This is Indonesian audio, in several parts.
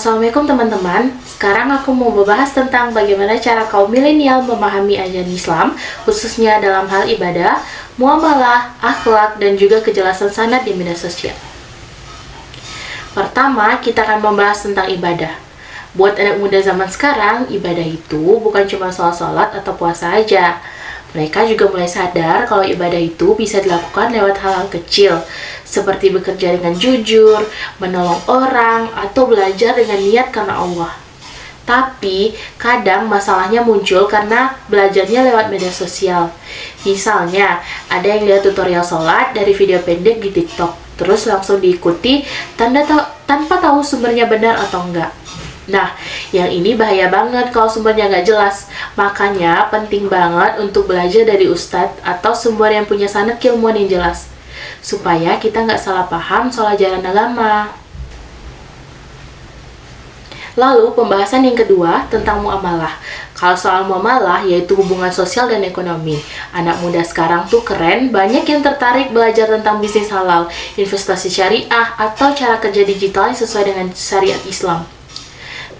Assalamualaikum teman-teman. Sekarang aku mau membahas tentang bagaimana cara kaum milenial memahami ajaran Islam, khususnya dalam hal ibadah, muamalah, akhlak, dan juga kejelasan sanad di media sosial. Pertama, kita akan membahas tentang ibadah. Buat anak muda zaman sekarang, ibadah itu bukan cuma soal sholat atau puasa aja. Mereka juga mulai sadar kalau ibadah itu bisa dilakukan lewat hal-hal kecil, seperti bekerja dengan jujur, menolong orang, atau belajar dengan niat karena Allah. Tapi, kadang masalahnya muncul karena belajarnya lewat media sosial. Misalnya, ada yang lihat tutorial sholat dari video pendek di TikTok, terus langsung diikuti tanpa tahu sumbernya benar atau enggak. Nah, yang ini bahaya banget kalau sumbernya nggak jelas. Makanya penting banget untuk belajar dari ustadz atau sumber yang punya sanad keilmuan yang jelas, supaya kita nggak salah paham soal ajaran agama. Lalu pembahasan yang kedua tentang muamalah. Kalau soal muamalah yaitu hubungan sosial dan ekonomi. Anak muda sekarang tuh keren, banyak yang tertarik belajar tentang bisnis halal, investasi syariah, atau cara kerja digital yang sesuai dengan syariat Islam.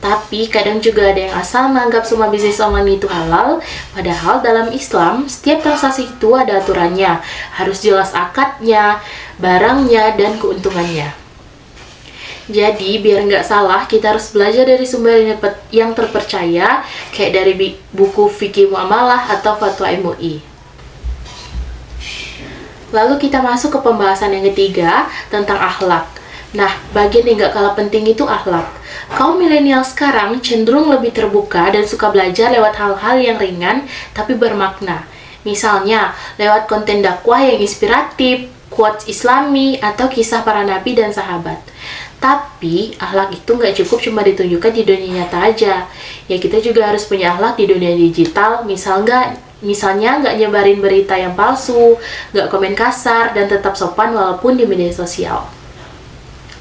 Tapi kadang juga ada yang asal menganggap semua bisnis online itu halal, padahal dalam Islam, setiap transaksi itu ada aturannya, harus jelas akadnya, barangnya, dan keuntungannya. Jadi, biar nggak salah, kita harus belajar dari sumber yang terpercaya, kayak dari buku Fikih Muamalah atau Fatwa MUI. Lalu kita masuk ke pembahasan yang ketiga, tentang akhlak. Nah, bagian yang nggak kalah penting itu akhlak. Kaum milenial sekarang cenderung lebih terbuka dan suka belajar lewat hal-hal yang ringan tapi bermakna. Misalnya, lewat konten dakwah yang inspiratif, quotes islami, atau kisah para nabi dan sahabat. Tapi, akhlak itu nggak cukup cuma ditunjukkan di dunia nyata aja. Ya, kita juga harus punya akhlak di dunia digital, misalnya nggak nyebarin berita yang palsu, nggak komen kasar, dan tetap sopan walaupun di media sosial.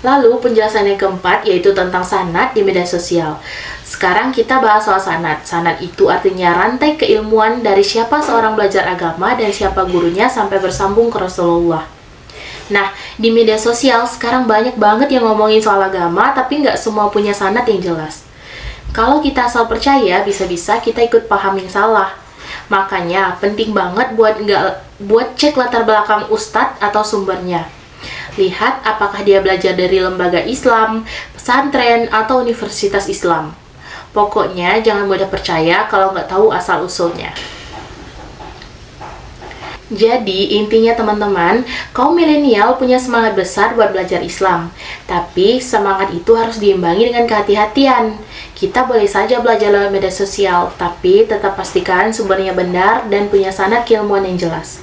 Lalu penjelasan yang keempat yaitu tentang sanad di media sosial. Sekarang kita bahas soal sanad. Sanad itu artinya rantai keilmuan dari siapa seorang belajar agama dan siapa gurunya sampai bersambung ke Rasulullah. Nah, di media sosial sekarang banyak banget yang ngomongin soal agama tapi nggak semua punya sanad yang jelas. Kalau kita asal percaya, bisa-bisa kita ikut paham yang salah. Makanya penting banget buat cek latar belakang ustadz atau sumbernya. Lihat apakah dia belajar dari lembaga Islam, pesantren, atau universitas Islam. Pokoknya jangan mudah percaya kalau nggak tahu asal-usulnya. Jadi intinya teman-teman, kaum milenial punya semangat besar buat belajar Islam. Tapi semangat itu harus diimbangi dengan kehati-hatian. Kita boleh saja belajar lewat media sosial, tapi tetap pastikan sumbernya benar dan punya sanad keilmuan yang jelas.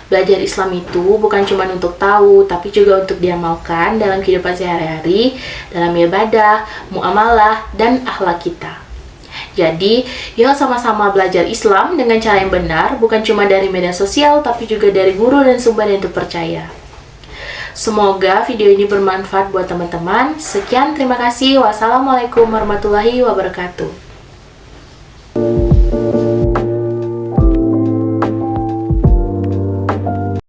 Belajar Islam itu bukan cuma untuk tahu, tapi juga untuk diamalkan dalam kehidupan sehari-hari, dalam ibadah, muamalah, dan akhlak kita. Jadi, yuk sama-sama belajar Islam dengan cara yang benar, bukan cuma dari media sosial, tapi juga dari guru dan sumber yang terpercaya. Semoga video ini bermanfaat buat teman-teman. Sekian, terima kasih. Wassalamualaikum warahmatullahi wabarakatuh.